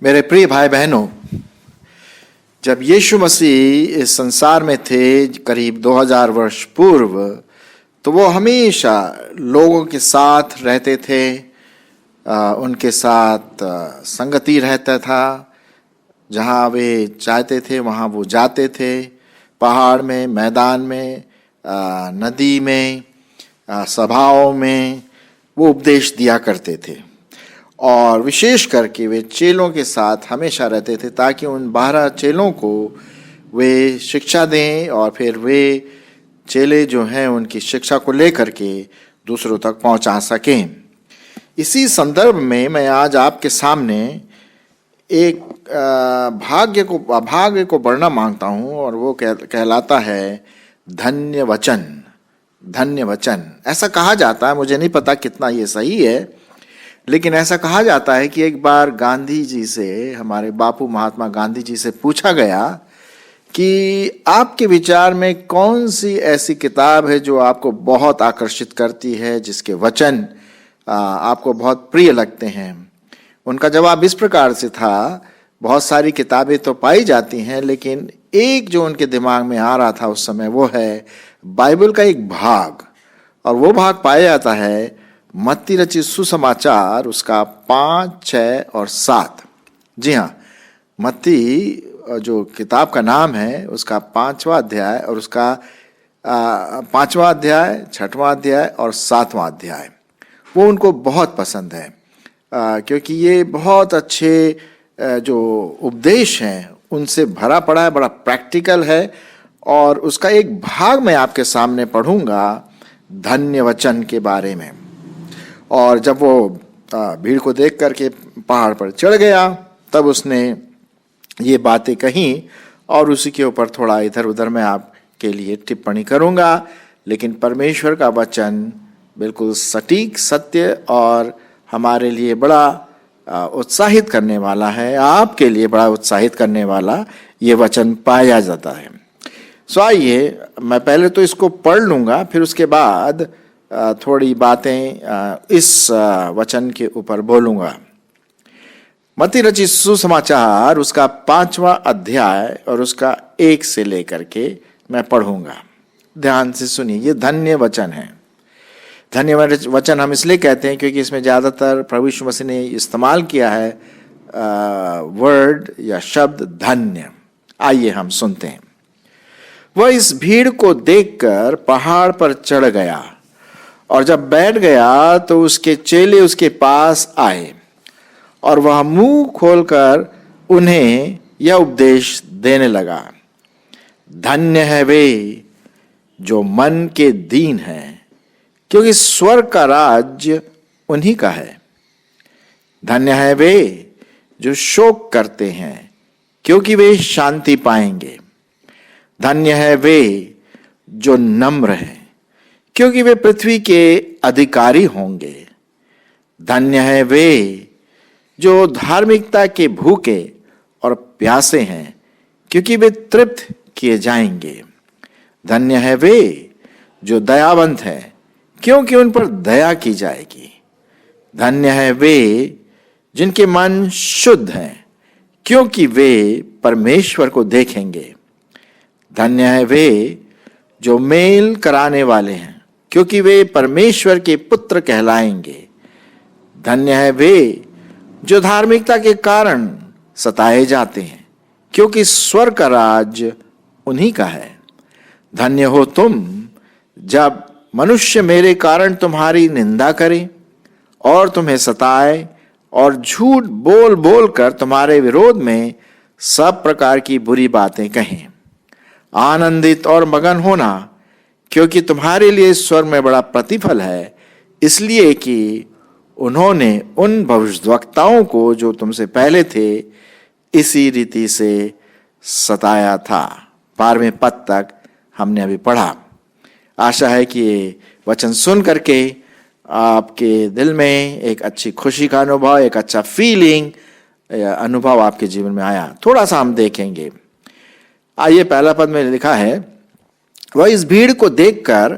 मेरे प्रिय भाई बहनों, जब यीशु मसीह इस संसार में थे करीब 2000 वर्ष पूर्व, तो वो हमेशा लोगों के साथ रहते थे, उनके साथ संगति रहता था। जहाँ वे चाहते थे वहाँ वो जाते थे, पहाड़ में, मैदान में, नदी में, सभाओं में वो उपदेश दिया करते थे। और विशेष करके वे चेलों के साथ हमेशा रहते थे ताकि उन 12 चेलों को वे शिक्षा दें और फिर वे चेले जो हैं उनकी शिक्षा को लेकर के दूसरों तक पहुंचा सकें। इसी संदर्भ में मैं आज आपके सामने एक अभाग्य को पढ़ना मांगता हूं और वो कहलाता है धन्य वचन। धन्य वचन ऐसा कहा जाता है, मुझे नहीं पता कितना ये सही है, लेकिन ऐसा कहा जाता है कि एक बार गांधी जी से, हमारे बापू महात्मा गांधी जी से पूछा गया कि आपके विचार में कौन सी ऐसी किताब है जो आपको बहुत आकर्षित करती है, जिसके वचन आपको बहुत प्रिय लगते हैं। उनका जवाब इस प्रकार से था, बहुत सारी किताबें तो पाई जाती हैं, लेकिन एक जो उनके दिमाग में आ रहा था उस समय वो है बाइबल का एक भाग, और वो भाग पाया जाता है मत्ती रचित सुसमाचार, उसका 5, 6 और 7। जी हाँ, मत्ती जो किताब का नाम है उसका 5वां अध्याय और उसका 5वां अध्याय, 6वां अध्याय और 7वां अध्याय वो उनको बहुत पसंद है, क्योंकि ये बहुत अच्छे जो उपदेश हैं उनसे भरा पड़ा है, बड़ा प्रैक्टिकल है। और उसका एक भाग मैं आपके सामने पढ़ूंगा धन्य वचन के बारे में। और जब वो भीड़ को देख करके पहाड़ पर चढ़ गया तब उसने ये बातें कहीं, और उसी के ऊपर थोड़ा इधर उधर मैं आपके लिए टिप्पणी करूंगा। लेकिन परमेश्वर का वचन बिल्कुल सटीक, सत्य और हमारे लिए बड़ा उत्साहित करने वाला है, आपके लिए बड़ा उत्साहित करने वाला ये वचन पाया जाता है। सो आइए, मैं पहले तो इसको पढ़ लूँगा, फिर उसके बाद थोड़ी बातें इस वचन के ऊपर बोलूँगा। मत्ती रचित सुसमाचार, उसका 5वां अध्याय और उसका 1 से लेकर के मैं पढ़ूँगा। ध्यान से सुनिए, ये धन्य वचन है। धन्य वचन हम इसलिए कहते हैं क्योंकि इसमें ज़्यादातर प्रभु यीशु मसीह ने इस्तेमाल किया है वर्ड या शब्द धन्य। आइए हम सुनते हैं। वह इस भीड़ को देखकर पहाड़ पर चढ़ गया, और जब बैठ गया तो उसके चेले उसके पास आए, और वह मुंह खोलकर उन्हें यह उपदेश देने लगा, धन्य है वे जो मन के दीन हैं, क्योंकि स्वर्ग का राज्य उन्हीं का है। धन्य है वे जो शोक करते हैं, क्योंकि वे शांति पाएंगे। धन्य है वे जो नम्र हैं, क्योंकि वे पृथ्वी के अधिकारी होंगे। धन्य है वे जो धार्मिकता के भूखे और प्यासे हैं, क्योंकि वे तृप्त किए जाएंगे। धन्य है वे जो दयावंत हैं, क्योंकि उन पर दया की जाएगी। धन्य है वे जिनके मन शुद्ध हैं, क्योंकि वे परमेश्वर को देखेंगे। धन्य है वे जो मेल कराने वाले हैं, क्योंकि वे परमेश्वर के पुत्र कहलाएंगे। धन्य है वे जो धार्मिकता के कारण सताए जाते हैं, क्योंकि स्वर्ग का राज्य उन्हीं का है। धन्य हो तुम जब मनुष्य मेरे कारण तुम्हारी निंदा करे और तुम्हें सताए और झूठ बोल बोल कर तुम्हारे विरोध में सब प्रकार की बुरी बातें कहें। आनंदित और मगन होना, क्योंकि तुम्हारे लिए स्वर्ग में बड़ा प्रतिफल है, इसलिए कि उन्होंने उन भविष्यद्वक्ताओं को जो तुमसे पहले थे इसी रीति से सताया था। 12वें पद तक हमने अभी पढ़ा। आशा है कि ये वचन सुन करके आपके दिल में एक अच्छी खुशी का अनुभव, एक अच्छा फीलिंग अनुभव आपके जीवन में आया। थोड़ा सा हम देखेंगे। आइए, पहला पद में लिखा है, वह इस भीड़ को देखकर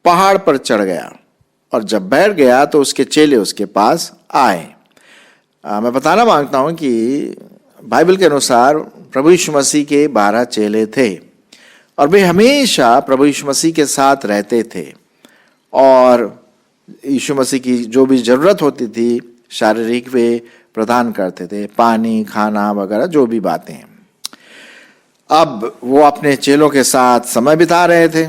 पहाड़ पर चढ़ गया, और जब बैठ गया तो उसके चेले उसके पास आए। मैं बताना मांगता हूं कि बाइबल के अनुसार प्रभु यीशु मसीह के 12 चेले थे और वे हमेशा प्रभु यीशु मसीह के साथ रहते थे और यीशु मसीह की जो भी ज़रूरत होती थी शारीरिक वे प्रदान करते थे, पानी, खाना वगैरह जो भी बातें। अब वो अपने चेलों के साथ समय बिता रहे थे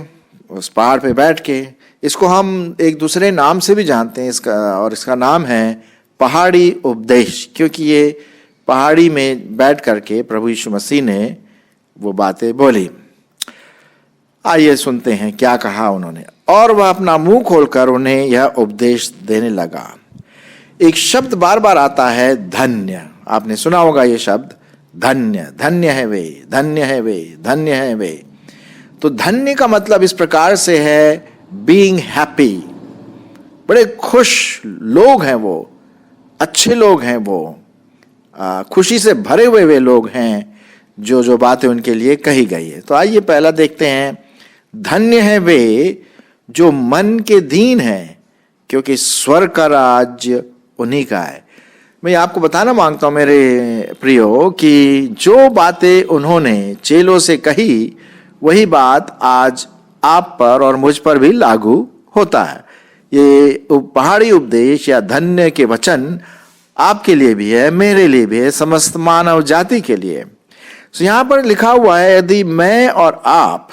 उस पहाड़ पे बैठ के। इसको हम एक दूसरे नाम से भी जानते हैं और इसका नाम है पहाड़ी उपदेश, क्योंकि ये पहाड़ी में बैठ करके प्रभु यीशु मसीह ने वो बातें बोली। आइए सुनते हैं क्या कहा उन्होंने। और वह अपना मुंह खोलकर उन्हें यह उपदेश देने लगा। एक शब्द बार बार आता है, धन्य। आपने सुना होगा ये शब्द, धन्य। धन्य है वे, धन्य है वे, धन्य है वे। तो धन्य का मतलब इस प्रकार से है बीइंग हैप्पी। बड़े खुश लोग हैं वो, अच्छे लोग हैं वो, खुशी से भरे हुए वे लोग हैं जो जो बातें उनके लिए कही गई है। तो आइए पहला देखते हैं, धन्य है वे जो मन के दीन है, क्योंकि स्वर्ग का राज्य उन्हीं का है। मैं आपको बताना मांगता हूं मेरे प्रियो कि जो बातें उन्होंने चेलों से कही वही बात आज आप पर और मुझ पर भी लागू होता है। ये पहाड़ी उपदेश या धन्य के वचन आपके लिए भी है, मेरे लिए भी है, समस्त मानव जाति के लिए। तो यहां पर लिखा हुआ है, यदि मैं और आप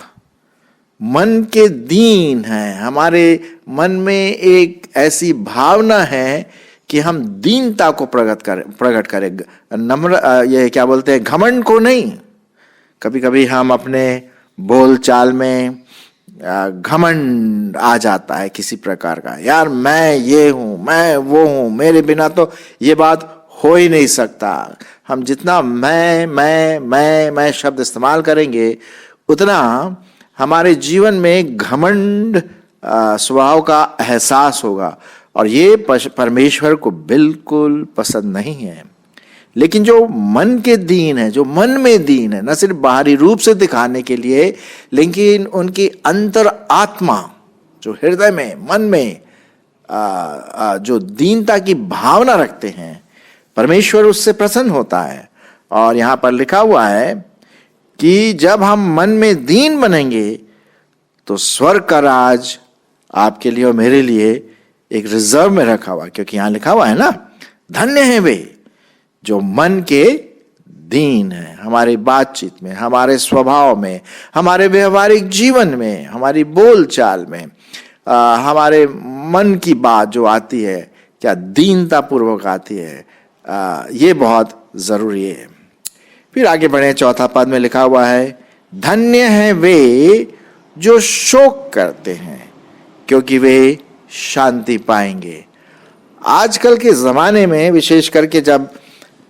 मन के दीन हैं, हमारे मन में एक ऐसी भावना है कि हम दीनता को प्रकट करें, नम्र, ये क्या बोलते हैं, घमंड को नहीं। कभी कभी हम अपने बोल चाल में घमंड आ जाता है किसी प्रकार का, यार मैं ये हूं, मैं वो हूं, मेरे बिना तो ये बात हो ही नहीं सकता। हम जितना मैं शब्द इस्तेमाल करेंगे उतना हमारे जीवन में घमंड स्वभाव का एहसास होगा और ये परमेश्वर को बिल्कुल पसंद नहीं है। लेकिन जो मन के दीन है, जो मन में दीन है, न सिर्फ बाहरी रूप से दिखाने के लिए, लेकिन उनकी अंतर आत्मा, जो हृदय में, मन में जो दीनता की भावना रखते हैं, परमेश्वर उससे प्रसन्न होता है। और यहां पर लिखा हुआ है कि जब हम मन में दीन बनेंगे तो स्वर्ग का राज आपके लिए और मेरे लिए एक रिजर्व में रखा हुआ, क्योंकि यहां लिखा हुआ है ना, धन्य है वे जो मन के दीन है। हमारी बातचीत में, हमारे स्वभाव में, हमारे व्यवहारिक जीवन में, हमारी बोलचाल में, हमारे मन की बात जो आती है क्या दीनता पूर्वक आती है, ये बहुत जरूरी है। फिर आगे बढ़े, चौथा पद में लिखा हुआ है, धन्य है वे जो शोक करते हैं, क्योंकि वे शांति पाएंगे। आजकल के जमाने में, विशेष करके जब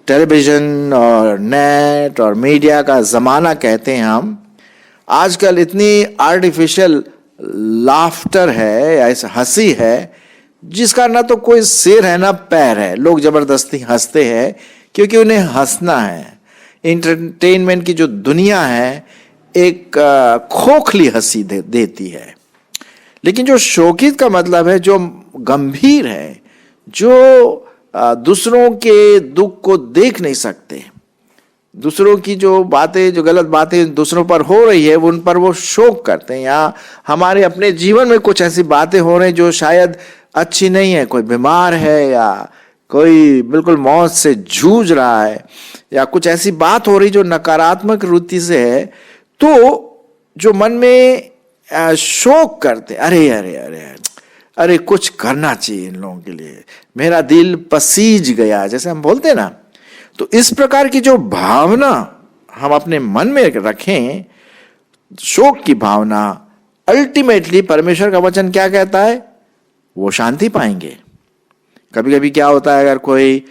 टेलीविजन और नेट और मीडिया का जमाना कहते हैं हम, आजकल इतनी आर्टिफिशियल लाफ्टर है या ऐसा हंसी है जिसका ना तो कोई सिर है ना पैर है। लोग जबरदस्ती हंसते हैं क्योंकि उन्हें हंसना है। एंटरटेनमेंट की जो दुनिया है एक खोखली हंसी देती है। लेकिन जो शोकित का मतलब है, जो गंभीर है, जो दूसरों के दुख को देख नहीं सकते, दूसरों की जो बातें, जो गलत बातें दूसरों पर हो रही है उन पर वो शोक करते हैं। या हमारे अपने जीवन में कुछ ऐसी बातें हो रही जो शायद अच्छी नहीं है, कोई बीमार है या कोई बिल्कुल मौत से जूझ रहा है या कुछ ऐसी बात हो रही जो नकारात्मक वृत्ति से है, तो जो मन में शोक करते, अरे अरे अरे अरे कुछ करना चाहिए इन लोगों के लिए, मेरा दिल पसीज गया, जैसे हम बोलते हैं ना। तो इस प्रकार की जो भावना हम अपने मन में रखें, शोक की भावना, अल्टीमेटली परमेश्वर का वचन क्या कहता है, वो शांति पाएंगे। कभी कभी क्या होता है, अगर कोई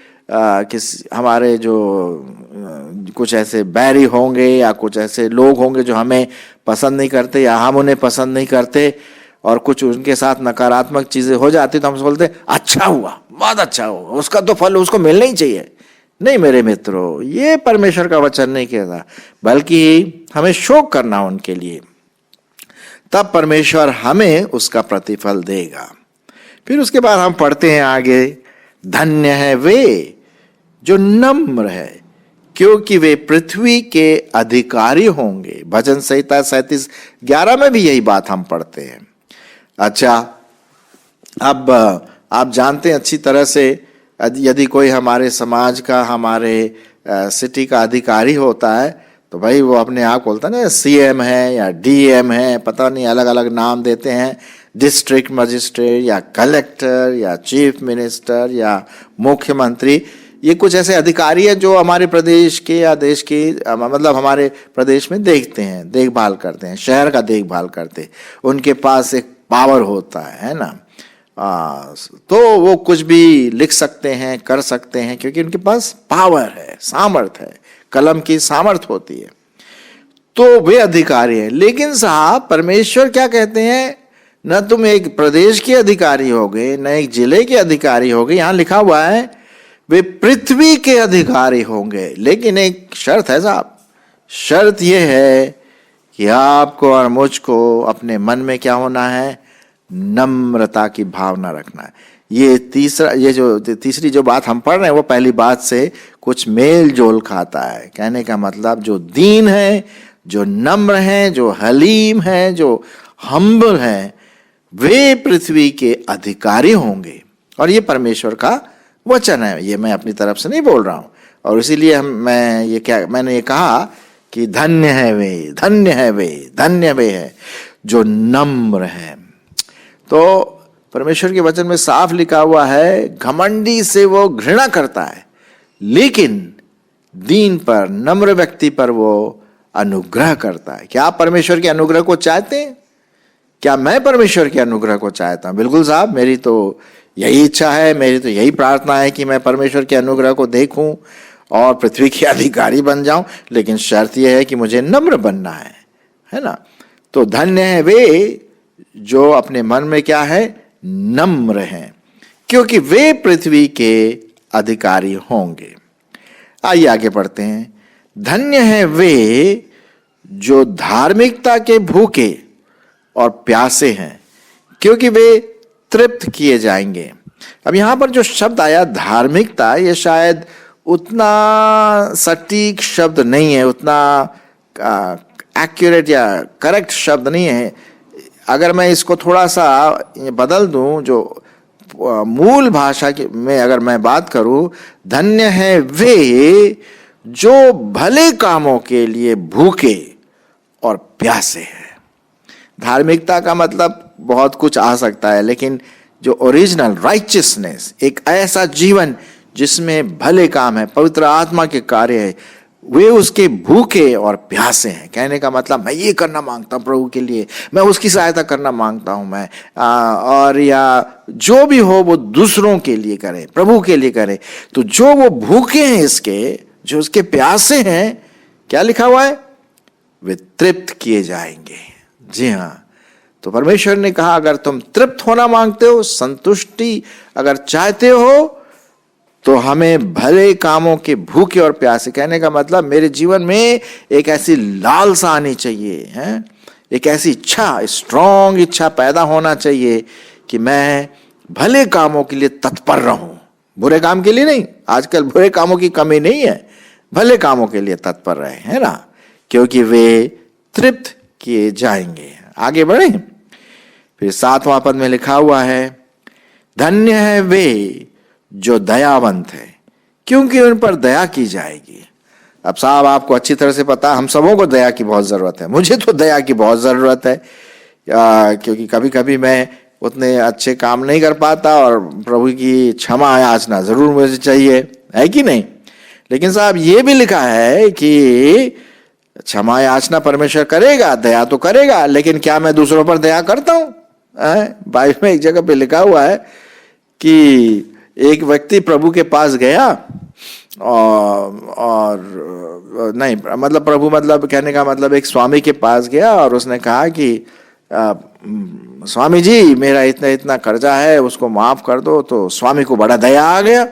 हमारे जो कुछ ऐसे बैरी होंगे या कुछ ऐसे लोग होंगे जो हमें पसंद नहीं करते या हम उन्हें पसंद नहीं करते और कुछ उनके साथ नकारात्मक चीजें हो जाती, तो हम बोलते अच्छा हुआ, बहुत अच्छा हुआ, उसका तो फल उसको मिलना ही चाहिए। नहीं मेरे मित्रों, ये परमेश्वर का वचन नहीं कहता, बल्कि हमें शोक करना उनके लिए, तब परमेश्वर हमें उसका प्रतिफल देगा। फिर उसके बाद हम पढ़ते हैं आगे, धन्य है वे जो नम्र है, क्योंकि वे पृथ्वी के अधिकारी होंगे। भजन संहिता 37:11 में भी यही बात हम पढ़ते हैं। अच्छा, अब आप जानते हैं अच्छी तरह से, यदि कोई हमारे समाज का, हमारे सिटी का अधिकारी होता है तो भाई वो अपने आप बोलता है ना, सीएम है या डीएम है, पता नहीं अलग अलग नाम देते हैं, डिस्ट्रिक्ट मजिस्ट्रेट या कलेक्टर या चीफ मिनिस्टर या मुख्यमंत्री। ये कुछ ऐसे अधिकारी हैं जो हमारे प्रदेश के या देश के, मतलब हमारे प्रदेश में देखते हैं, देखभाल करते हैं, शहर का देखभाल करते हैं। उनके पास एक पावर होता है ना, तो वो कुछ भी लिख सकते हैं, कर सकते हैं, क्योंकि उनके पास पावर है, सामर्थ है, कलम की सामर्थ होती है, तो वे अधिकारी हैं। लेकिन साहब परमेश्वर क्या कहते हैं, न तुम एक प्रदेश के अधिकारी होगे, न एक जिले के अधिकारी होगे, यहां लिखा हुआ है वे पृथ्वी के अधिकारी होंगे। लेकिन एक शर्त है साहब, शर्त यह है कि आपको और मुझको अपने मन में क्या होना है, नम्रता की भावना रखना है। ये तीसरी जो बात हम पढ़ रहे हैं वो पहली बात से कुछ मेल जोल खाता है। कहने का मतलब जो दीन है, जो नम्र हैं, जो हलीम हैं, जो हम्बल हैं, वे पृथ्वी के अधिकारी होंगे। और ये परमेश्वर का वचन है, ये मैं अपनी तरफ से नहीं बोल रहा हूं। और इसीलिए मैंने ये कहा कि धन्य है वे, धन्य है वे, धन्य वे है जो नम्र है। तो परमेश्वर के वचन में साफ लिखा हुआ है, घमंडी से वो घृणा करता है, लेकिन दीन पर, नम्र व्यक्ति पर वो अनुग्रह करता है। क्या आप परमेश्वर के अनुग्रह को चाहते हैं? क्या मैं परमेश्वर के अनुग्रह को चाहता हूं? बिल्कुल साहब, मेरी तो यही इच्छा है, मेरी तो यही प्रार्थना है कि मैं परमेश्वर के अनुग्रह को देखूं और पृथ्वी के अधिकारी बन जाऊं। लेकिन शर्त यह है कि मुझे नम्र बनना है ना। तो धन्य है वे जो अपने मन में क्या है, नम्र हैं, क्योंकि वे पृथ्वी के अधिकारी होंगे। आइए आगे पढ़ते हैं। धन्य है वे जो धार्मिकता के भूखे और प्यासे हैं, क्योंकि वे तृप्त किए जाएंगे। अब यहां पर जो शब्द आया धार्मिकता, ये शायद उतना सटीक शब्द नहीं है, उतना एक्यूरेट या करेक्ट शब्द नहीं है। अगर मैं इसको थोड़ा सा बदल दूं, जो मूल भाषा में अगर मैं बात करूं, धन्य है वे जो भले कामों के लिए भूखे और प्यासे हैं। धार्मिकता का मतलब बहुत कुछ आ सकता है, लेकिन जो ओरिजिनल राइचियसनेस, एक ऐसा जीवन जिसमें भले काम है, पवित्र आत्मा के कार्य है, वे उसके भूखे और प्यासे हैं। कहने का मतलब मैं ये करना मांगता हूँ प्रभु के लिए, मैं उसकी सहायता करना मांगता हूँ मैं, और या जो भी हो वो दूसरों के लिए करे, प्रभु के लिए करे। तो जो वो भूखे हैं, इसके जो उसके प्यासे हैं, क्या लिखा हुआ है, वे तृप्त किए जाएंगे। जी हाँ, तो परमेश्वर ने कहा अगर तुम तृप्त होना मांगते हो, संतुष्टि अगर चाहते हो, तो हमें भले कामों के भूखे और प्यासे। कहने का मतलब मेरे जीवन में एक ऐसी लालसा आनी चाहिए, है एक ऐसी इच्छा, स्ट्रॉन्ग इच्छा पैदा होना चाहिए कि मैं भले कामों के लिए तत्पर रहूं, बुरे काम के लिए नहीं। आजकल बुरे कामों की कमी नहीं है, भले कामों के लिए तत्पर रहे, है ना, क्योंकि वे तृप्त किए जाएंगे। आगे बढ़े, फिर 7वां पद में लिखा हुआ है, धन्य है वे जो दयावंत है, क्योंकि उन पर दया की जाएगी। अब साहब आपको अच्छी तरह से पता, हम सबों को दया की बहुत जरूरत है। मुझे तो दया की बहुत जरूरत है, क्योंकि कभी कभी मैं उतने अच्छे काम नहीं कर पाता और प्रभु की क्षमा याचना जरूर मुझे चाहिए, है कि नहीं। लेकिन साहब ये भी लिखा है कि क्षमा याचना परमेश्वर करेगा, दया तो करेगा, लेकिन क्या मैं दूसरों पर दया करता हूं? बाइबल में एक जगह पे लिखा हुआ है कि एक व्यक्ति प्रभु के पास गया और नहीं, मतलब प्रभु, मतलब कहने का मतलब एक स्वामी के पास गया और उसने कहा कि स्वामी जी मेरा इतना इतना कर्जा है, उसको माफ कर दो। तो स्वामी को बड़ा दया आ गया,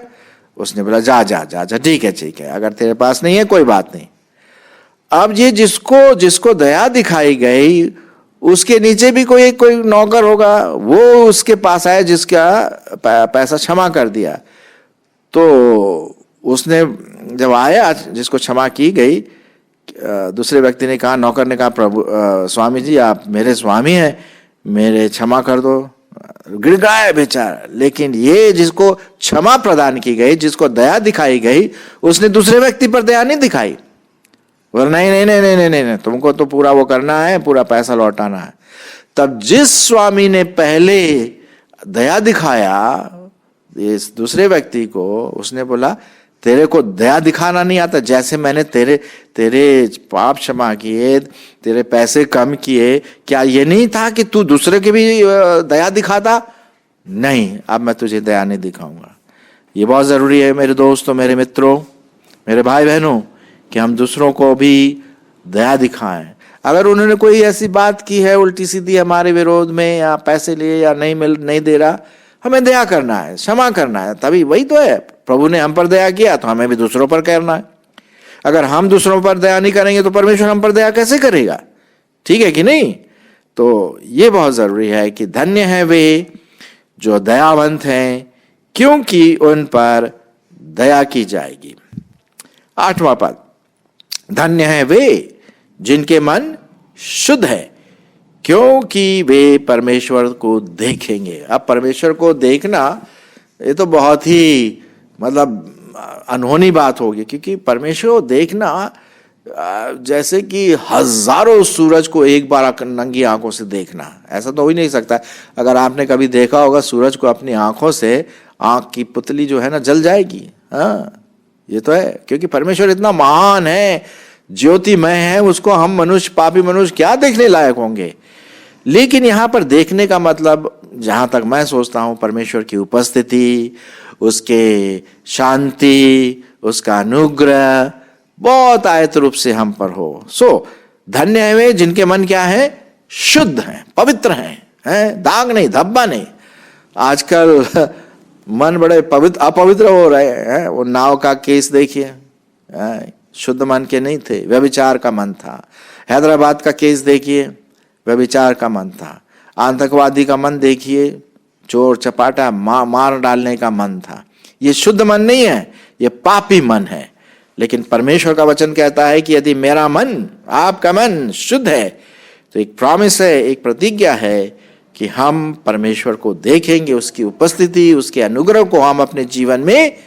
उसने बोला जा जा जा जा, ठीक है, अगर तेरे पास नहीं है कोई बात नहीं। अब ये जिसको दया दिखाई गई, उसके नीचे भी कोई नौकर होगा, वो उसके पास आया जिसका पैसा क्षमा कर दिया। तो उसने जब आया, जिसको क्षमा की गई, दूसरे व्यक्ति ने कहा, नौकर ने कहा, प्रभु स्वामी जी आप मेरे स्वामी हैं, मेरे क्षमा कर दो। गिड़गिड़ाया बेचारा। लेकिन ये जिसको क्षमा प्रदान की गई, जिसको दया दिखाई गई, उसने दूसरे व्यक्ति पर दया नहीं दिखाई। बोला नहीं नहीं नहीं नहीं नहीं नहीं, तुमको तो पूरा वो करना है, पूरा पैसा लौटाना है। तब जिस स्वामी ने पहले दया दिखाया इस दूसरे व्यक्ति को, उसने बोला तेरे को दया दिखाना नहीं आता, जैसे मैंने तेरे पाप क्षमा किए, तेरे पैसे कम किए, क्या ये नहीं था कि तू दूसरे के भी दया दिखाता? नहीं, अब मैं तुझे दया नहीं दिखाऊंगा। ये बहुत जरूरी है मेरे दोस्तों, मेरे मित्रों, मेरे भाई बहनों, कि हम दूसरों को भी दया दिखाएं। अगर उन्होंने कोई ऐसी बात की है उल्टी सीधी हमारे विरोध में, या पैसे लिए या नहीं दे रहा, हमें दया करना है, क्षमा करना है। तभी वही तो है, प्रभु ने हम पर दया किया तो हमें भी दूसरों पर करना है। अगर हम दूसरों पर दया नहीं करेंगे तो परमेश्वर हम पर दया कैसे करेगा? ठीक है कि नहीं? तो ये बहुत जरूरी है कि धन्य है वे जो दयावंत हैं, क्योंकि उन पर दया की जाएगी। 8वां पद, धन्य है वे जिनके मन शुद्ध है, क्योंकि वे परमेश्वर को देखेंगे। अब परमेश्वर को देखना ये तो बहुत ही मतलब अनहोनी बात होगी, क्योंकि परमेश्वर को देखना जैसे कि हजारों सूरज को एक बार नंगी आंखों से देखना, ऐसा तो हो ही नहीं सकता। अगर आपने कभी देखा होगा सूरज को अपनी आंखों से, आंख की पुतली जो है ना जल जाएगी। हाँ, ये तो है, क्योंकि परमेश्वर इतना महान है, ज्योतिमय है, उसको हम मनुष्य, पापी मनुष्य क्या देखने लायक होंगे। लेकिन यहां पर देखने का मतलब, जहां तक मैं सोचता हूं, परमेश्वर की उपस्थिति, उसके शांति, उसका अनुग्रह बहुत आयत रूप से हम पर हो। धन्य है वे जिनके मन क्या है? शुद्ध हैं, पवित्र हैं, दाग नहीं, धब्बा नहीं। आजकल मन बड़े अपवित्र हो रहे हैं। वो नाव का केस देखिए, शुद्ध मन के नहीं थे, व्यभिचार का मन था। हैदराबाद का केस देखिए, व्यभिचार का मन था। आतंकवादी का मन देखिए, चोर चपाटा मार डालने का मन था। ये शुद्ध मन नहीं है, ये पापी मन है। लेकिन परमेश्वर का वचन कहता है कि यदि मेरा मन, आपका मन शुद्ध है, तो एक प्रॉमिस है, एक प्रतिज्ञा है कि हम परमेश्वर को देखेंगे, उसकी उपस्थिति, उसके अनुग्रह को हम अपने जीवन में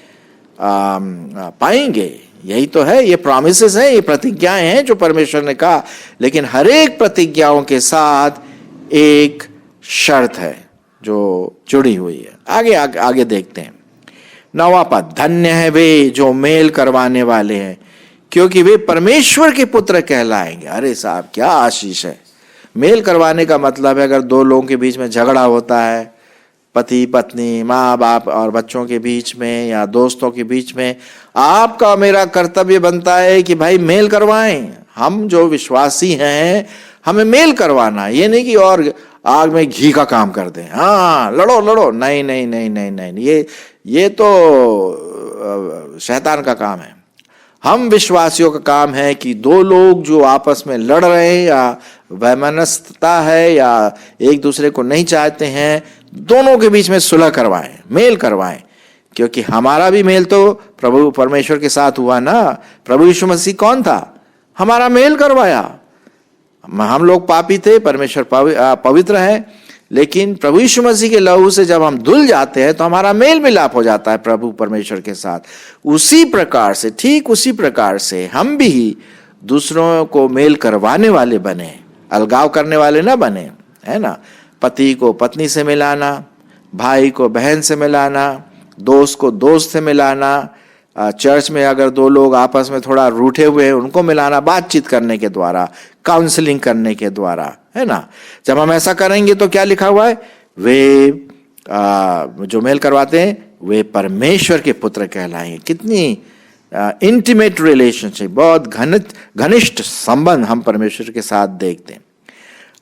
पाएंगे। यही तो है, ये प्रॉमिसेस हैं, ये प्रतिज्ञाएं हैं जो परमेश्वर ने कहा। लेकिन हर एक प्रतिज्ञाओं के साथ एक शर्त है जो जुड़ी हुई है। आगे देखते हैं। 9वां पद, धन्य है वे जो मेल करवाने वाले हैं, क्योंकि वे परमेश्वर के पुत्र कहलाएंगे। अरे साहब, क्या आशीष है। मेल करवाने का मतलब है, अगर दो लोगों के बीच में झगड़ा होता है, पति पत्नी, माँ बाप और बच्चों के बीच में, या दोस्तों के बीच में, आपका मेरा कर्तव्य बनता है कि भाई मेल करवाएं। हम जो विश्वासी हैं, हमें मेल करवाना। ये नहीं कि और आग में घी का काम कर दें, हाँ लड़ो लड़ो, नहीं नहीं नहीं नहीं नहीं, ये तो शैतान का काम है। हम विश्वासियों का काम है कि दो लोग जो आपस में लड़ रहे हैं, या वैमनस्यता है, या एक दूसरे को नहीं चाहते हैं, दोनों के बीच में सुलह करवाएं, मेल करवाएं। क्योंकि हमारा भी मेल तो प्रभु परमेश्वर के साथ हुआ ना। प्रभु यीशु मसीह कौन था? हमारा मेल करवाया। हम लोग पापी थे, परमेश्वर पवित्र है, लेकिन प्रभु यीशु मसीह के लहू से जब हम धुल जाते हैं तो हमारा मेल मिलाप हो जाता है प्रभु परमेश्वर के साथ। उसी प्रकार से, ठीक उसी प्रकार से हम भी दूसरों को मेल करवाने वाले बने, अलगाव करने वाले ना बने, है ना। पति को पत्नी से मिलाना, भाई को बहन से मिलाना, दोस्त को दोस्त से मिलाना, चर्च में अगर दो लोग आपस में थोड़ा रूठे हुए हैं उनको मिलाना, बातचीत करने के द्वारा, काउंसलिंग करने के द्वारा, है ना। जब हम ऐसा करेंगे तो क्या लिखा हुआ है? वे जो मेल करवाते हैं वे परमेश्वर के पुत्र कहलाएंगे। कितनी इंटीमेट रिलेशनशिप, बहुत घनिष्ठ संबंध हम परमेश्वर के साथ देखते हैं।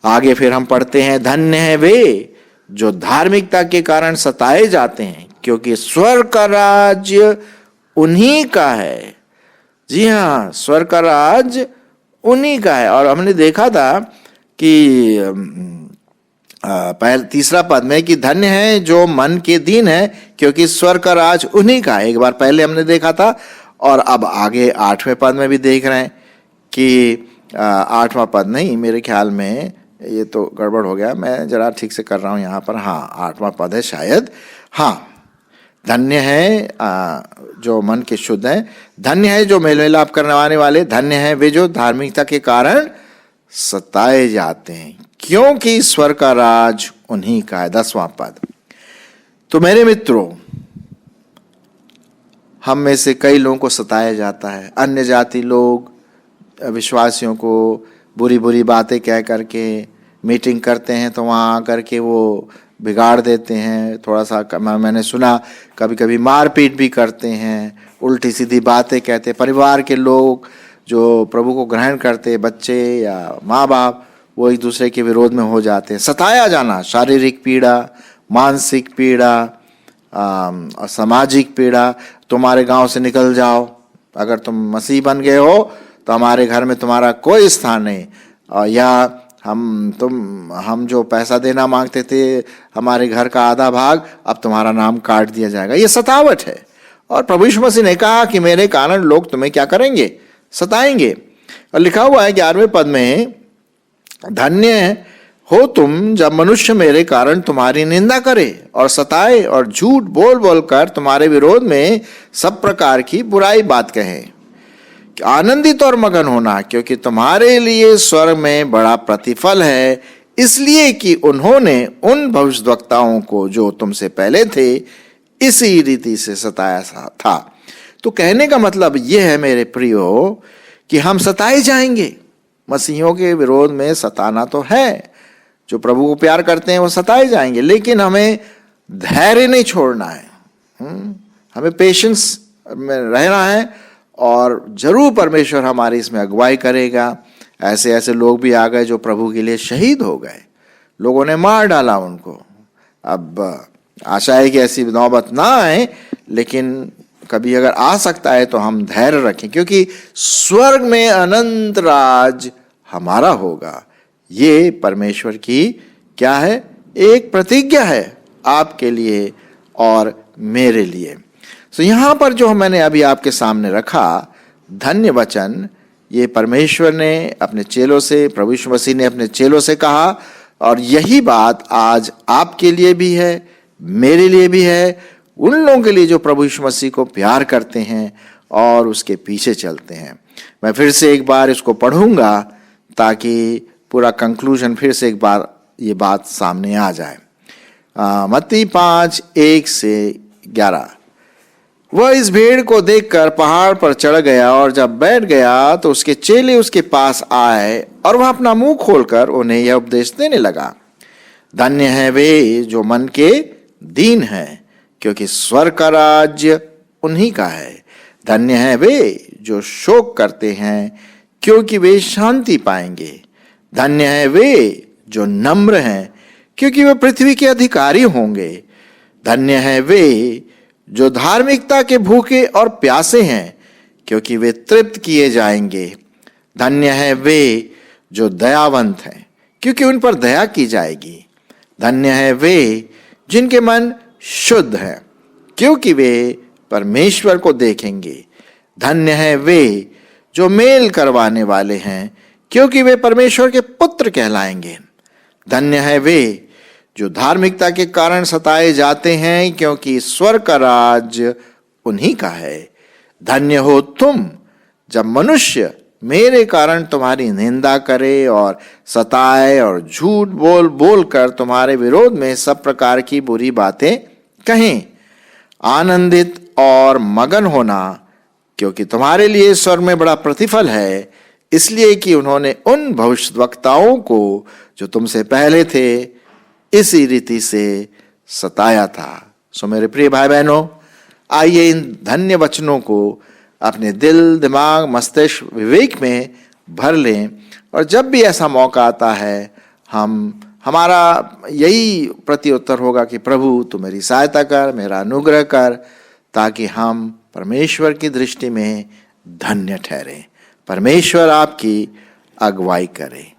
आगे फिर हम पढ़ते हैं, धन्य है वे जो धार्मिकता के कारण सताए जाते हैं, क्योंकि स्वर्ग का राज्य उन्हीं का है। जी हाँ, स्वर्ग का राज उन्हीं का है। और हमने देखा था कि पहले तीसरा पद में कि धन्य है जो मन के दीन है, क्योंकि स्वर्ग का राज उन्हीं का है। एक बार पहले हमने देखा था और अब आगे 8वें पद में भी देख रहे हैं कि 8वां पद नहीं, मेरे ख्याल में ये तो गड़बड़ हो गया, मैं जरा ठीक से कर रहा हूँ यहाँ पर। हाँ, 8वां पद है शायद। हाँ, धन्य है जो मन के शुद्ध हैं, धन्य है जो मेल मिलाप करने वाले, धन्य है वे जो धार्मिकता के कारण सताए जाते हैं, क्योंकि स्वर्ग का राज उन्हीं का है। 10वां पद। तो मेरे मित्रों, हम में से कई लोगों को सताया जाता है। अन्य जाति लोग विश्वासियों को बुरी बुरी बातें कह करके मीटिंग करते हैं, तो वहाँ आकर के वो बिगाड़ देते हैं। थोड़ा सा मैंने सुना कभी कभी मारपीट भी करते हैं, उल्टी सीधी बातें कहते हैं। परिवार के लोग जो प्रभु को ग्रहण करते, बच्चे या माँ बाप, वो एक दूसरे के विरोध में हो जाते हैं। सताया जाना, शारीरिक पीड़ा, मानसिक पीड़ा और सामाजिक पीड़ा। तुम्हारे गांव से निकल जाओ, अगर तुम मसीह बन गए हो तो हमारे घर में तुम्हारा कोई स्थान नहीं। या हम जो पैसा देना मांगते थे, हमारे घर का आधा भाग, अब तुम्हारा नाम काट दिया जाएगा। ये सतावट है। और प्रभु यीशु मसीह ने कहा कि मेरे कारण लोग तुम्हें क्या करेंगे? सताएंगे। और लिखा हुआ है 11वें पद में, धन्य हो तुम जब मनुष्य मेरे कारण तुम्हारी निंदा करे और सताए और झूठ बोल बोल कर तुम्हारे विरोध में सब प्रकार की बुराई बात कहे। आनंदित और मगन होना, क्योंकि तुम्हारे लिए स्वर्ग में बड़ा प्रतिफल है, इसलिए कि उन्होंने उन भविष्यद्वक्ताओं को जो तुमसे पहले थे इसी रीति से सताया था। तो कहने का मतलब यह है मेरे प्रियो कि हम सताए जाएंगे। मसीहियों के विरोध में सताना तो है, जो प्रभु को प्यार करते हैं वो सताए जाएंगे, लेकिन हमें धैर्य नहीं छोड़ना है। हमें पेशेंस में रहना है और जरूर परमेश्वर हमारी इसमें अगुवाई करेगा। ऐसे ऐसे लोग भी आ गए जो प्रभु के लिए शहीद हो गए, लोगों ने मार डाला उनको। अब आशा है कि ऐसी नौबत ना आए, लेकिन कभी अगर आ सकता है तो हम धैर्य रखें, क्योंकि स्वर्ग में अनंत राज हमारा होगा। ये परमेश्वर की क्या है? एक प्रतिज्ञा है आपके लिए और मेरे लिए। तो यहां पर जो मैंने अभी आपके सामने रखा धन्य वचन, ये परमेश्वर ने अपने चेलों से, प्रभु यीशु मसीह ने अपने चेलों से कहा, और यही बात आज आपके लिए भी है, मेरे लिए भी है, उन लोगों के लिए जो प्रभु यीशु मसीह को प्यार करते हैं और उसके पीछे चलते हैं। मैं फिर से एक बार इसको पढ़ूंगा ताकि पूरा कंक्लूजन फिर से एक बार ये बात सामने आ जाए। मत्ती 5:1-11। वह इस भीड़ को देखकर पहाड़ पर चढ़ गया और जब बैठ गया तो उसके चेले उसके पास आए और वह अपना मुंह खोलकर उन्हें यह उपदेश देने लगा, धन्य है वे जो मन के दीन हैं, क्योंकि स्वर्ग का राज्य उन्हीं का है। धन्य है वे जो शोक करते हैं, क्योंकि वे शांति पाएंगे। धन्य है वे जो नम्र हैं, क्योंकि वे पृथ्वी के अधिकारी होंगे। धन्य है वे जो धार्मिकता के भूखे और प्यासे हैं, क्योंकि वे तृप्त किए जाएंगे। धन्य है वे जो दयावंत हैं, क्योंकि उन पर दया की जाएगी। धन्य है वे जिनके मन शुद्ध है, क्योंकि वे परमेश्वर को देखेंगे। धन्य है वे जो मेल करवाने वाले हैं, क्योंकि वे परमेश्वर के पुत्र कहलाएंगे। धन्य है वे जो धार्मिकता के कारण सताए जाते हैं, क्योंकि स्वर्ग का राज उन्हीं का है। धन्य हो तुम जब मनुष्य मेरे कारण तुम्हारी निंदा करे और सताए और झूठ बोल बोल कर तुम्हारे विरोध में सब प्रकार की बुरी बातें कहें। आनंदित और मगन होना, क्योंकि तुम्हारे लिए स्वर्ग में बड़ा प्रतिफल है, इसलिए कि उन्होंने उन भविष्यद्वक्ताओं को जो तुमसे पहले थे इसी रीति से सताया था। सो मेरे प्रिय भाई बहनों, आइए इन धन्य वचनों को अपने दिल, दिमाग, मस्तिष्क, विवेक में भर लें, और जब भी ऐसा मौका आता है हमारा यही प्रत्युत्तर होगा कि प्रभु तू मेरी सहायता कर, मेरा अनुग्रह कर, ताकि हम परमेश्वर की दृष्टि में धन्य ठहरें। परमेश्वर आपकी अगुवाई करे।